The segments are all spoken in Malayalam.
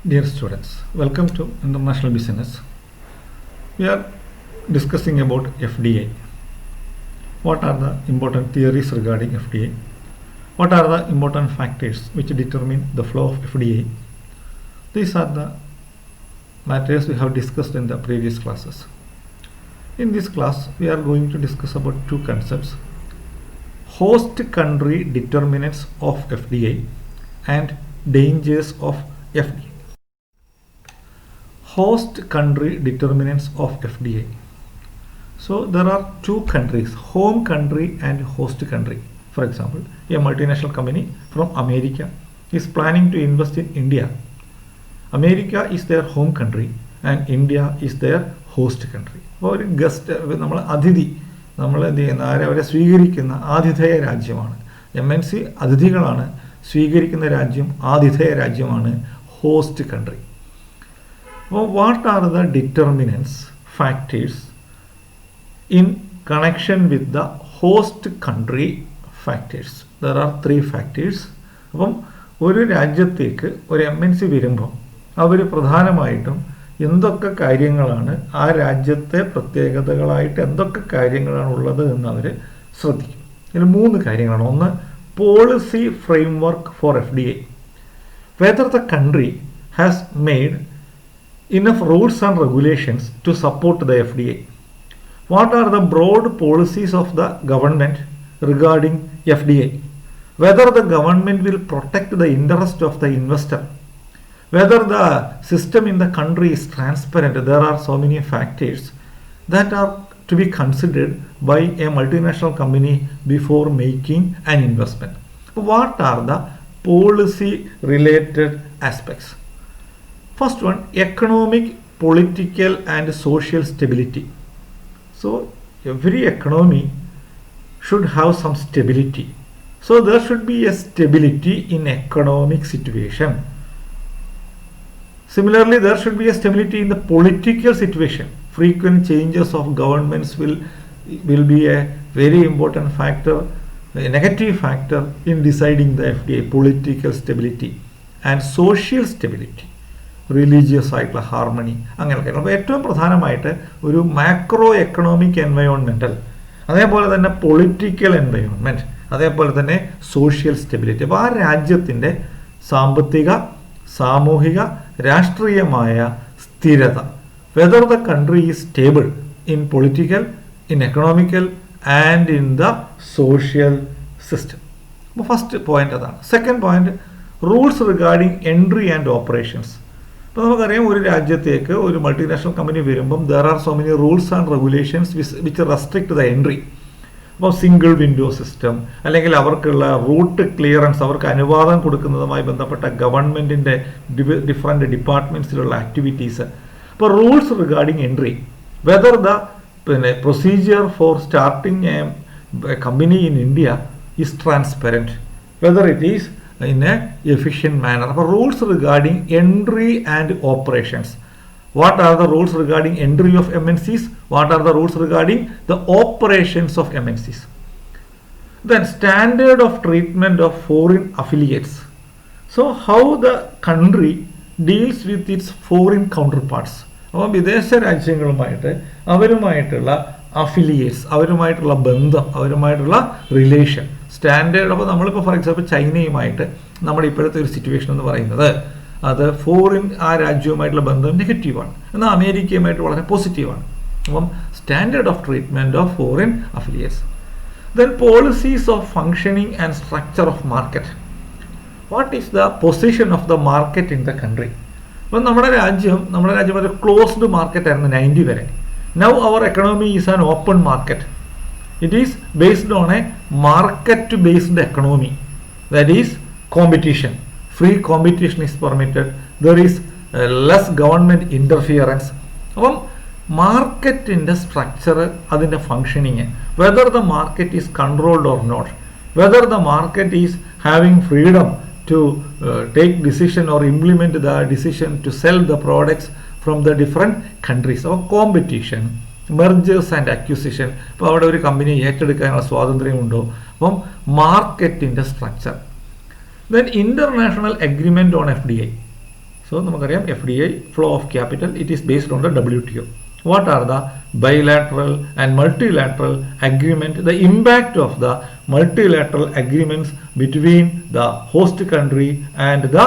Dear students, welcome to International Business. We are discussing about FDI. What are the important theories regarding FDI? What are the important factors which determine the flow of FDI? These are the matters we have discussed in the previous classes. In this class, we are going to discuss about two concepts: host country determinants of FDI and dangers of FDI. Host country determinants of FDI. So there are two countries, home country and host country. For example, a multinational company from America is planning to invest in India. America is their home country and India is their host country. അപ്പോൾ ഒരു ഗസ്റ്റ്, നമ്മൾ അതിഥി, നമ്മൾ എന്ത് ചെയ്യുന്ന അവരെ സ്വീകരിക്കുന്ന ആതിഥേയ രാജ്യമാണ്. MNC അതിഥികളാണ്, സ്വീകരിക്കുന്ന രാജ്യം ആതിഥേയ രാജ്യമാണ് host country. What are the determinants, factors in connection with the host country factors? There are three factors. അപ്പം ഒരു രാജ്യത്തേക്ക് ഒരു MNC വരുമ്പോൾ അവർ പ്രധാനമായിട്ടും എന്തൊക്കെ കാര്യങ്ങളാണ്, ആ രാജ്യത്തെ പ്രത്യേകതകളായിട്ട് എന്തൊക്കെ കാര്യങ്ങളാണ് ഉള്ളത് എന്ന് അവർ ശ്രദ്ധിക്കും. ഇതിൽ മൂന്ന് കാര്യങ്ങളാണ്. ഒന്ന്, policy framework four FDI. Whether the country has made enough rules and regulations to support the FDI. What are the broad policies of the government regarding FDI? Whether the government will protect the interest of the investor. Whether the system in the country is transparent. There are so many factors that are to be considered by a multinational company before making an investment. What are the policy related aspects? First one, economic, political and social stability. So every economy should have some stability. So there should be a stability in economic situation. Similarly, there should be a stability in the political situation. Frequent changes of governments will be a very important factor, a negative factor in deciding the FDI. Political stability and social stability, religious ആയിട്ടുള്ള ഹാർമണി, അങ്ങനെയൊക്കെ. അപ്പോൾ ഏറ്റവും പ്രധാനമായിട്ട് ഒരു മാക്രോ എക്കണോമിക് എൻവയോൺമെൻറ്റൽ, അതേപോലെ തന്നെ പൊളിറ്റിക്കൽ എൻവയോൺമെൻറ്റ്, അതേപോലെ തന്നെ സോഷ്യൽ സ്റ്റെബിലിറ്റി. അപ്പോൾ ആ രാജ്യത്തിൻ്റെ സാമ്പത്തിക, സാമൂഹിക, രാഷ്ട്രീയമായ സ്ഥിരത. Whether the country is stable in political, in economical and in the social system. അപ്പോൾ ഫസ്റ്റ് പോയിന്റ് അതാണ്. Second point, rules regarding entry and operations. അപ്പോൾ നമുക്കറിയാം, ഒരു രാജ്യത്തേക്ക് ഒരു മൾട്ടിനാഷണൽ കമ്പനി വരുമ്പം there are so many rules and regulations which restrict the entry. അപ്പോൾ സിംഗിൾ വിൻഡോ സിസ്റ്റം, അല്ലെങ്കിൽ അവർക്കുള്ള റൂട്ട് ക്ലിയറൻസ്, അവർക്ക് അനുവാദം കൊടുക്കുന്നതുമായി ബന്ധപ്പെട്ട ഗവൺമെൻറ്റിൻ്റെ ഡിഫറെൻറ്റ് ഡിപ്പാർട്ട്മെൻറ്റ്സിലുള്ള ആക്ടിവിറ്റീസ്. അപ്പോൾ rules regarding entry, whether the procedure for starting A company in India is transparent, whether it is in a efficient manner. അപ്പോൾ rules regarding entry and operations. What are the rules regarding entry of MNCs? What are the rules regarding the operations of MNCs? Then standard of treatment of foreign affiliates. So how the country deals with its foreign counterparts. അപ്പോൾ വിദേശ രാജ്യങ്ങളുമായിട്ട് അവരുമായിട്ടുള്ള അഫിലിയേറ്റ്സ്, അവരുമായിട്ടുള്ള ബന്ധം, അവരുമായിട്ടുള്ള റിലേഷൻ, സ്റ്റാൻഡേർഡ്. അപ്പോൾ നമ്മളിപ്പോൾ ഫോർ എക്സാമ്പിൾ ചൈനയുമായിട്ട് നമ്മുടെ ഇപ്പോഴത്തെ ഒരു സിറ്റുവേഷൻ എന്ന് പറയുന്നത് അത് ഫോറിൻ, ആ രാജ്യവുമായിട്ടുള്ള ബന്ധം നെഗറ്റീവാണ്, എന്നാൽ അമേരിക്കയുമായിട്ട് വളരെ പോസിറ്റീവാണ്. അപ്പം standard of treatment of foreign affiliates. Then policies of functioning and structure of market. What is the position of the market in the country? അപ്പം നമ്മുടെ രാജ്യം ഒരു ക്ലോസ്ഡ് മാർക്കറ്റ് ആയിരുന്നു 90 വരെ. Now our economy is an open market. It is based on a market-based economy. That is competition. Free competition is permitted. There is less government interference. അപ്പം മാർക്കറ്റിൻ്റെ സ്ട്രക്ചർ, അതിൻ്റെ functioning, whether the market is controlled or not, whether the market is having freedom to take decision or implement the decision to sell the products from the different countries. അപ്പോൾ കോമ്പറ്റീഷൻ, മെർജേഴ്സ് ആൻഡ് അക്വിസിഷൻ, ഇപ്പോൾ അവിടെ ഒരു കമ്പനി ഏറ്റെടുക്കാനുള്ള സ്വാതന്ത്ര്യമുണ്ടോ? അപ്പം മാർക്കറ്റിൻ്റെ structure. Then international agreement on FDI. So നമുക്കറിയാം FDI flow of capital it is based on the WTO. What are the bilateral and multilateral agreement, the impact of the multilateral agreements between the host country and the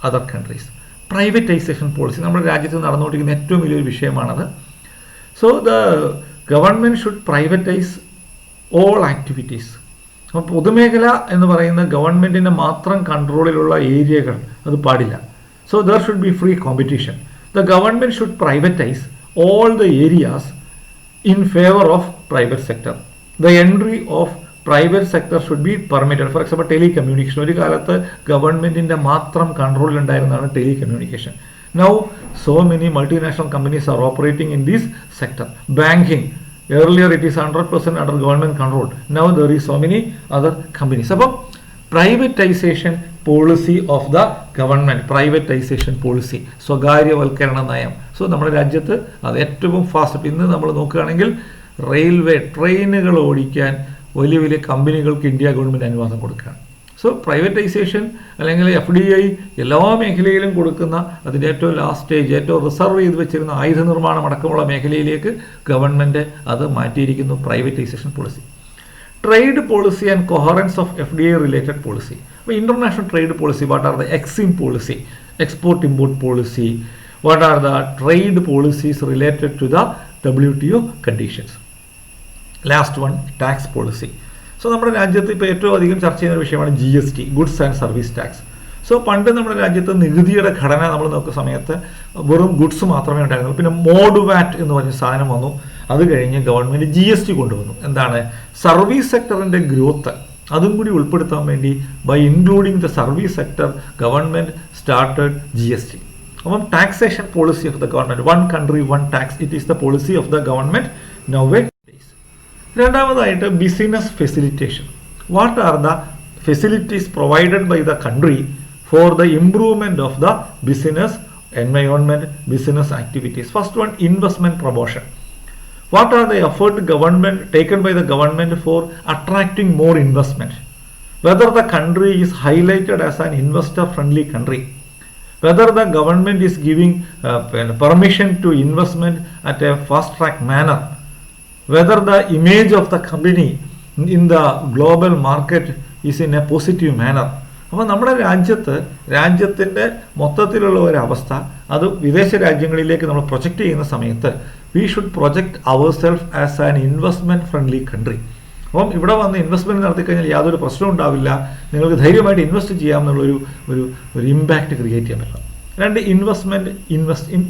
other countries? Privatization policy നമ്മുടെ രാജ്യത്ത് നടന്നുകൊണ്ടിരിക്കുന്ന ഏറ്റവും വലിയൊരു വിഷയമാണത്. So the government should privatise all activities. അപ്പോൾ പൊതുമേഖല എന്ന് പറയുന്ന ഗവൺമെൻറ്റിൻ്റെ മാത്രം കൺട്രോളിലുള്ള ഏരിയകൾ അത് പാടില്ല. So there should be free competition. The government should privatise all the areas in favor of private sector. The entry of private sector should be permitted. For example, telecommunication. ഒരു കാലത്ത് ഗവൺമെൻറ്റിൻ്റെ മാത്രം കൺട്രോളിൽ ഉണ്ടായിരുന്നതാണ് telecommunication. Now so many multinational companies are operating in this sector. Banking, earlier it is 100% under government control. Now there is so many other companies. അപ്പോൾ privatisation policy of the government, privatisation policy, സ്വകാര്യവൽക്കരണ നയം. സോ നമ്മുടെ രാജ്യത്ത് അത് ഏറ്റവും ഫാസ്റ്റ്. ഇന്ന് നമ്മൾ നോക്കുകയാണെങ്കിൽ റെയിൽവേ, ട്രെയിനുകൾ ഓടിക്കാൻ വലിയ വലിയ കമ്പനികൾക്ക് ഇന്ത്യ ഗവൺമെൻറ് അനുവാദം കൊടുക്കുകയാണ്. സോ പ്രൈവറ്റൈസേഷൻ അല്ലെങ്കിൽ FDI എല്ലാ മേഖലയിലും കൊടുക്കുന്ന അതിൻ്റെ ഏറ്റവും ലാസ്റ്റ് സ്റ്റേജ്, ഏറ്റവും റിസർവ് ചെയ്ത് വെച്ചിരുന്ന ആയുധ നിർമ്മാണം അടക്കമുള്ള മേഖലയിലേക്ക് ഗവൺമെൻറ് അത് മാറ്റിയിരിക്കുന്നു. Privatisation policy. Trade policy and coherence of FDI related policy. International trade policy, what are the EXIM policy, export import policy, what are the trade policies related to the WTO conditions. Last one, tax policy. So നമ്മുടെ രാജ്യത്ത് ഇപ്പോൾ ഏറ്റവും അധികം ചർച്ച ചെയ്യുന്ന ഒരു വിഷയമാണ് GST, goods and service tax. So പണ്ട് നമ്മുടെ രാജ്യത്ത് നികുതിയുടെ ഘടന നമ്മൾ നോക്കുന്ന സമയത്ത് വെറും ഗുഡ്സ് മാത്രമേ ഉണ്ടായിരുന്നുള്ളൂ. പിന്നെ മോഡ് വാറ്റ് എന്ന് പറഞ്ഞ സാധനം വന്നു. അത് കഴിഞ്ഞ് ഗവൺമെൻറ് GST കൊണ്ടുവന്നു. എന്താണ്? സർവീസ് സെക്ടറിൻ്റെ ഗ്രോത്ത് അതും കൂടി ഉൾപ്പെടുത്താൻ വേണ്ടി by including the service sector government started GST. അപ്പം taxation policy of the government, one country one tax, it is the policy of the government nowadays. രണ്ടാമതായിട്ട് business facilitation. What are the facilities provided by the country for the improvement of the business environment, business activities. First one, investment promotion. What are the effort government taken by the government for attracting more investment? Whether the country is highlighted as an investor friendly country, whether the government is giving permission to investment at a fast track manner, whether the image of the company in the global market is in a positive manner. അപ്പോൾ നമ്മുടെ രാജ്യത്തിൻ്റെ മൊത്തത്തിലുള്ള ഒരവസ്ഥ അത് വിദേശ രാജ്യങ്ങളിലേക്ക് നമ്മൾ പ്രൊജക്റ്റ് ചെയ്യുന്ന സമയത്ത് we should project our self as an investment friendly country. അപ്പം ഇവിടെ വന്ന് ഇൻവെസ്റ്റ്മെൻറ്റ് നടത്തിക്കഴിഞ്ഞാൽ യാതൊരു പ്രശ്നവും ഉണ്ടാവില്ല, നിങ്ങൾക്ക് ധൈര്യമായിട്ട് ഇൻവെസ്റ്റ് ചെയ്യാമെന്നുള്ളൊരു ഒരു ഇമ്പാക്റ്റ് ക്രിയേറ്റ് ചെയ്യാൻ പറ്റണം. രണ്ട്,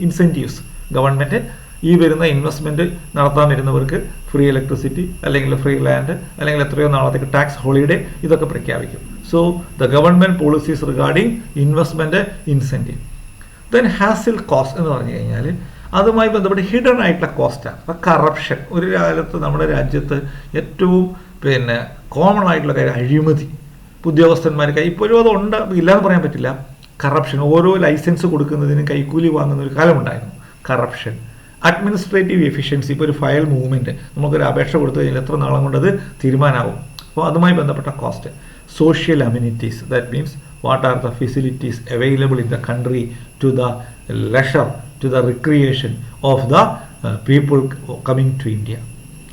ഇൻസെൻറ്റീവ്സ്. ഗവൺമെൻറ് ഈ വരുന്ന ഇൻവെസ്റ്റ്മെൻറ്റ് നടത്താൻ വരുന്നവർക്ക് ഫ്രീ ഇലക്ട്രിസിറ്റി അല്ലെങ്കിൽ ഫ്രീ ലാൻഡ് അല്ലെങ്കിൽ എത്രയോ നാളത്തേക്ക് ടാക്സ് ഹോളിഡേ ഇതൊക്കെ പ്രഖ്യാപിക്കും. So the government policies regarding investment incentive. Then hassle cost എന്ന് പറഞ്ഞു കഴിഞ്ഞാൽ അതുമായി ബന്ധപ്പെട്ട് ഹിഡൻ ആയിട്ടുള്ള കോസ്റ്റാണ്. അപ്പോൾ കറപ്ഷൻ. ഒരു കാലത്ത് നമ്മുടെ രാജ്യത്ത് ഏറ്റവും കോമൺ ആയിട്ടുള്ള കാര്യം അഴിമതി. ഉദ്യോഗസ്ഥന്മാർക്ക് ഇപ്പോഴും അതുണ്ട്, ഇല്ലയെന്ന് പറയാൻ പറ്റില്ല. കറപ്ഷൻ, ഓരോ ലൈസൻസ് കൊടുക്കുന്നതിന് കൈക്കൂലി വാങ്ങുന്ന ഒരു കാലമുണ്ടായിരുന്നു. കറപ്ഷൻ. Administrative efficiency. ഇപ്പോൾ ഒരു ഫയൽ മൂവ്മെൻറ്റ് നമുക്കൊരു അപേക്ഷ കൊടുത്തു കഴിഞ്ഞാൽ എത്ര നാളം കൊണ്ടത് തീരുമാനമാവും. അപ്പോൾ അതുമായി ബന്ധപ്പെട്ട cost. Social amenities, that means what are the facilities available in the country to the leisure, to the recreation of the people coming to India.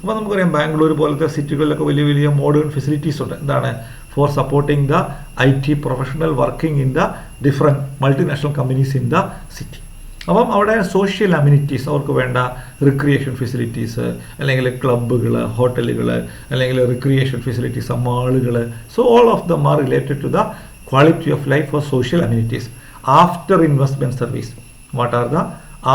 അപ്പോൾ നമുക്കറിയാം ബാംഗ്ലൂർ പോലത്തെ സിറ്റികളിലൊക്കെ വലിയ വലിയ മോഡേൺ ഫെസിലിറ്റീസ് ഉണ്ട്. എന്താണ്? Four supporting the IT professional working in the different multinational companies in the city. അപ്പം അവിടെ സോഷ്യൽ അമ്യൂണിറ്റീസ്, അവർക്ക് വേണ്ട റിക്രിയേഷൻ ഫെസിലിറ്റീസ്, അല്ലെങ്കിൽ ക്ലബ്ബുകൾ, ഹോട്ടലുകൾ, അല്ലെങ്കിൽ റിക്രിയേഷൻ ഫെസിലിറ്റീസ്, മാളുകൾ. So all of them are related to the quality of life for social amenities. After investment service. What are the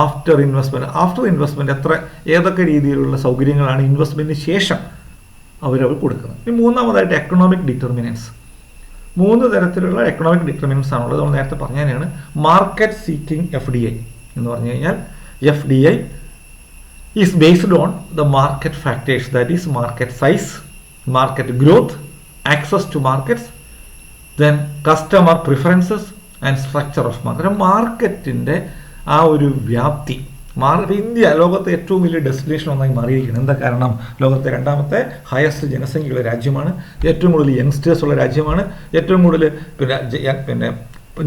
after investment ഏതൊക്കെ രീതിയിലുള്ള സൗകര്യങ്ങളാണ് ഇൻവെസ്റ്റ്മെൻറ്റിന് ശേഷം അവർ കൊടുക്കുന്നത്. ഇനി മൂന്നാമതായിട്ട് എക്കണോമിക് ഡിറ്റർമിനൻസ്. 3 തരത്തിലുള്ള എക്കണോമിക് ഡിറ്റർമിനൻസ് ആണുള്ളത്. നമ്മൾ നേരത്തെ പറഞ്ഞതാണ്. മാർക്കറ്റ് സീക്കിംഗ് FDI എന്ന് പറഞ്ഞു കഴിഞ്ഞാൽ FDI is based on the market factors, that is market size, market growth, access to markets, then customer preferences and structure of market. മാർക്കറ്റിൻ്റെ ആ ഒരു വ്യാപ്തി. ഇന്ത്യ ലോകത്തെ ഏറ്റവും വലിയ ഡെസ്റ്റിനേഷൻ ഒന്നായി മാറിയിരിക്കുകയാണ്. എന്താ കാരണം? ലോകത്തെ 2ാമത്തെ ഹയസ്റ്റ് ജനസംഖ്യയുള്ള രാജ്യമാണ്, ഏറ്റവും കൂടുതൽ യങ്സ്റ്റേഴ്സ് ഉള്ള രാജ്യമാണ്, ഏറ്റവും കൂടുതൽ പിന്നെ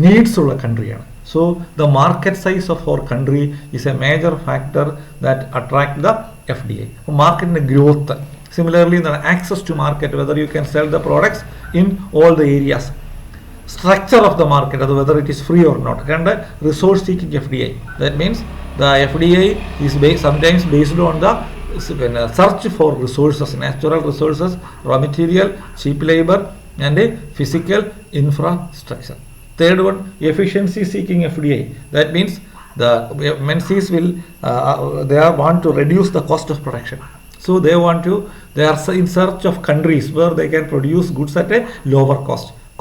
നീഡ്സ് ഉള്ള കൺട്രിയാണ്. So the market size of our country is a major factor that attract the FDA. Market growth. Similarly, the access to market, whether you can sell the products in all the areas. Structure of the market, whether it is free or not. And resource seeking FDI. That means the FDI is sometimes based on the search for resources, natural resources, raw material, cheap labor, and a physical infrastructure. Third one, efficiency seeking FDI. That means the MNCs will want to reduce the cost of production. So they are in search of countries where they can produce goods at a lower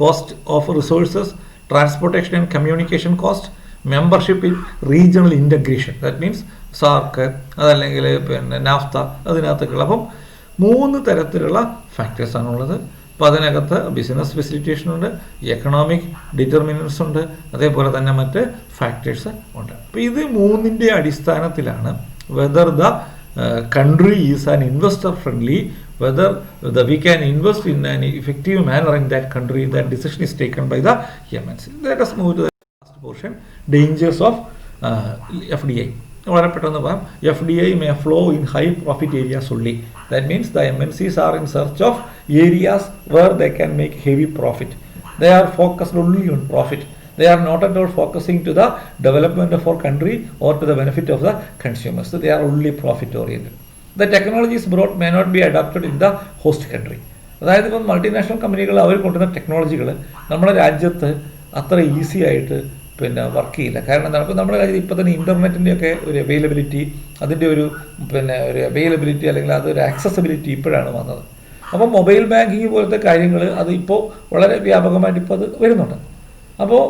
cost of resources, transportation and communication cost, membership in regional integration. That means SAARC, അതല്ലെങ്കിൽ പിന്നെ നാഫ്ത, അതിനകത്തൊക്കെയുള്ള. അപ്പം 3 തരത്തിലുള്ള ഫാക്ടേഴ്സ് ആണുള്ളത്. അപ്പോൾ അതിനകത്ത് ബിസിനസ് ഫെസിലിറ്റേഷൻ ഉണ്ട്, എക്കണോമിക് ഡിറ്റർമിനൻസ് ഉണ്ട്, അതേപോലെ തന്നെ മറ്റ് ഫാക്ടേഴ്സ് ഉണ്ട്. അപ്പോൾ ഇത് 3ന്റെ അടിസ്ഥാനത്തിലാണ് whether the country is an investor friendly, whether we can invest in an effective manner in that country. That decision is taken by the MNC. Let us move to the last portion, dangers of FDI. വളരെ പെട്ടെന്ന് പറയാം. FDI may flow in high profit areas only. That means the MNCs are in search of areas where they can make heavy profit. They are focused only on profit. They are not at all focusing to the development of our country or to the benefit of the consumers. So they are only profit oriented. The technologies brought may not be adopted in the host country. അതായത് ഇപ്പം മൾട്ടിനാഷണൽ കമ്പനികൾ അവർ കൊണ്ടുവരുന്ന ടെക്നോളജികൾ നമ്മുടെ രാജ്യത്ത് അത്ര ഈസി ആയിട്ട് പിന്നെ വർക്ക് ചെയ്യില്ല. കാരണം എന്താണ്, ഇപ്പോൾ നമ്മുടെ രാജ്യത്ത് ഇപ്പോൾ തന്നെ ഇൻ്റർനെറ്റിൻ്റെയൊക്കെ ഒരു അവൈലബിലിറ്റി, അതിൻ്റെ ഒരു അവൈലബിലിറ്റി അല്ലെങ്കിൽ അതൊരു ആക്സസിബിലിറ്റി ഇപ്പോഴാണ് വന്നത്. അപ്പോൾ മൊബൈൽ ബാങ്കിങ് പോലത്തെ കാര്യങ്ങൾ അത് ഇപ്പോൾ വളരെ വ്യാപകമായിട്ട് ഇപ്പോൾ അത് വരുന്നുണ്ട്. അപ്പോൾ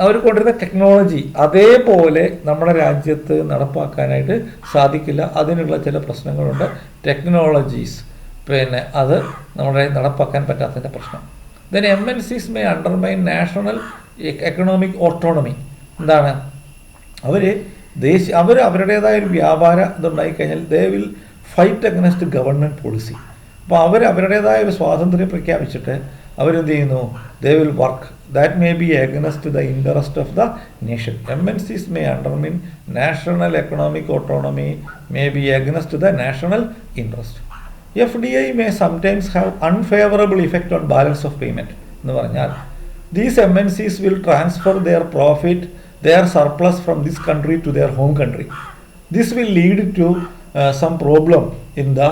അവർ കൊണ്ടുവരുന്ന ടെക്നോളജി അതേപോലെ നമ്മുടെ രാജ്യത്ത് നടപ്പാക്കാനായിട്ട് സാധിക്കില്ല. അതിനുള്ള ചില പ്രശ്നങ്ങളുണ്ട്. ടെക്നോളജീസ് അത് നമ്മുടെ നടപ്പാക്കാൻ പറ്റാത്തതിൻ്റെ പ്രശ്നം. Then MNCs may undermine national economic autonomy. എന്താണ്, അവർ അവരുടേതായ ഒരു വ്യാപാര ഇതുണ്ടായിക്കഴിഞ്ഞാൽ they will fight against government policy. അപ്പോൾ അവരുടേതായ ഒരു സ്വാതന്ത്ര്യം പ്രഖ്യാപിച്ചിട്ട് അവരെന്ത് ചെയ്യുന്നു, they will work that may be against the interest of the nation. MNCs may undermine national economic autonomy, may be against the national interest. FDI may sometimes have unfavorable effect on balance of payment. എന്ന് പറഞ്ഞാൽ these MNCs will transfer their profit, their surplus from this country to their home country. This will lead to some problem in the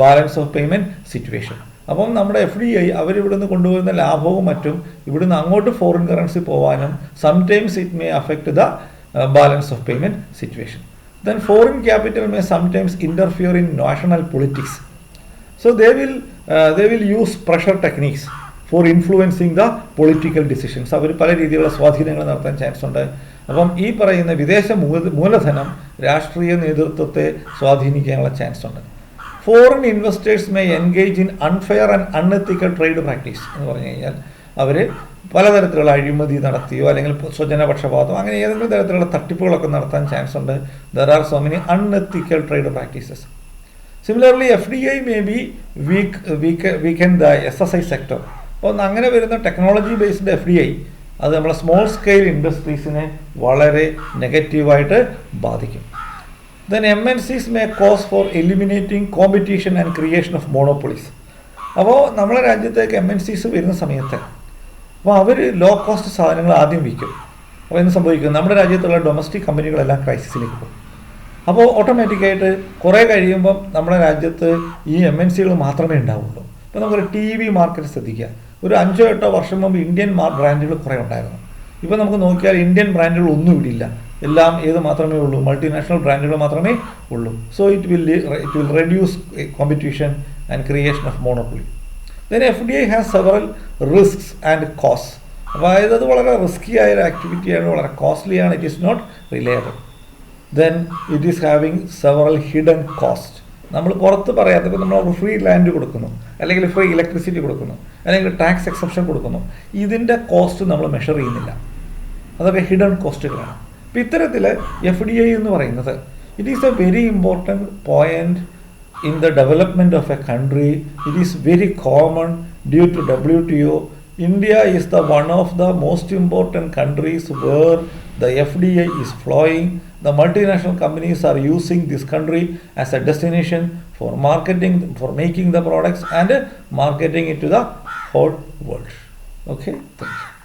balance of payment situation. അപ്പം നമ്മുടെ FDI അവരിവിടുന്ന് കൊണ്ടുവരുന്ന ലാഭവും മറ്റും ഇവിടുന്ന് അങ്ങോട്ട് ഫോറിൻ കറൻസി പോകാനും sometimes it may affect the balance of payment situation. Then foreign capital may sometimes interfere in national politics. So they will use pressure techniques for influencing the political decisions. അവർ പല രീതിയിലുള്ള സ്വാധീനങ്ങൾ നടത്താൻ ചാൻസ് ഉണ്ട്. അപ്പം ഈ പറയുന്ന വിദേശ മൂലധനം രാഷ്ട്രീയ നേതൃത്വത്തെ സ്വാധീനിക്കാനുള്ള ചാൻസ് ഉണ്ട്. Foreign investors may engage in unfair and unethical trade practice എന്ന് പറഞ്ഞു കഴിഞ്ഞാൽ അവർ പലതരത്തിലുള്ള അഴിമതി നടത്തിയോ അല്ലെങ്കിൽ സ്വജനപക്ഷപാതം അങ്ങനെ ഏതെങ്കിലും തരത്തിലുള്ള തട്ടിപ്പുകളൊക്കെ നടത്താൻ ചാൻസ് ഉണ്ട്. There are so many unethical trade practices. Similarly FDI may be weaken the SSI sector. അപ്പോൾ അങ്ങനെ വരുന്ന ടെക്നോളജി ബേസ്ഡ് FDI അത് നമ്മളെ സ്മോൾ സ്കെയിൽ ഇൻഡസ്ട്രീസിനെ വളരെ നെഗറ്റീവായിട്ട് ബാധിക്കും. Then MNCs may cause for eliminating competition and creation of monopolies. അപ്പോൾ നമ്മളെ രാജ്യത്തേക്ക് MNCs വരുന്ന സമയത്ത് അപ്പോൾ അവർ ലോ കോസ്റ്റ് സാധനങ്ങൾ ആദ്യം വിൽക്കും. അപ്പോൾ എന്ത് സംഭവിക്കും, നമ്മുടെ രാജ്യത്തുള്ള ഡൊമസ്റ്റിക് കമ്പനികളെല്ലാം ക്രൈസിസിലേക്ക് പോകും. അപ്പോൾ ഓട്ടോമാറ്റിക്കായിട്ട് കുറേ കഴിയുമ്പം നമ്മുടെ രാജ്യത്ത് ഈ MNCകൾ മാത്രമേ ഉണ്ടാവുള്ളൂ. ഇപ്പോൾ നമുക്കൊരു TV മാർക്കറ്റ് ശ്രദ്ധിക്കുക. ഒരു 5-8 വർഷം മുമ്പ് ഇന്ത്യൻ ബ്രാൻഡുകൾ കുറേ ഉണ്ടായിരുന്നു. ഇപ്പോൾ നമുക്ക് നോക്കിയാൽ ഇന്ത്യൻ ബ്രാൻഡുകൾ ഒന്നും ഇവിടില്ല. എല്ലാം മാത്രമേ ഉള്ളൂ, മൾട്ടിനാഷണൽ ബ്രാൻഡുകൾ മാത്രമേ ഉള്ളൂ. So it will reduce competition and creation of monopoly. Then FDI has several risks and cost. അതായത് അത് വളരെ റിസ്കി ആയ ഒരു ആക്ടിവിറ്റിയാണ്, വളരെ കോസ്റ്റ്ലിയാണ്. It is not reliable. Then it is having several hidden cost. നമ്മൾ പുറത്ത് പറയാത്തപ്പോൾ നമ്മൾ ഫ്രീ ലാൻഡ് കൊടുക്കുന്നു, അല്ലെങ്കിൽ ഫ്രീ ഇലക്ട്രിസിറ്റി കൊടുക്കുന്നു, അല്ലെങ്കിൽ ടാക്സ് എക്സെപ്ഷൻ കൊടുക്കുന്നു. ഇതിൻ്റെ കോസ്റ്റ് നമ്മൾ മെഷർ ചെയ്യുന്നില്ല. അതൊക്കെ ഹിഡൻ കോസ്റ്റുകളാണ്. അപ്പോൾ ഇത്തരത്തിൽ FDI എന്ന് പറയുന്നത് it is a very important point in the development of a country. It is very common due to WTO. India is the one of the most important countries where the FDI is flowing. The multinational companies are using this country as a destination for marketing, for making the products and marketing it to the whole world. Okay, thank you.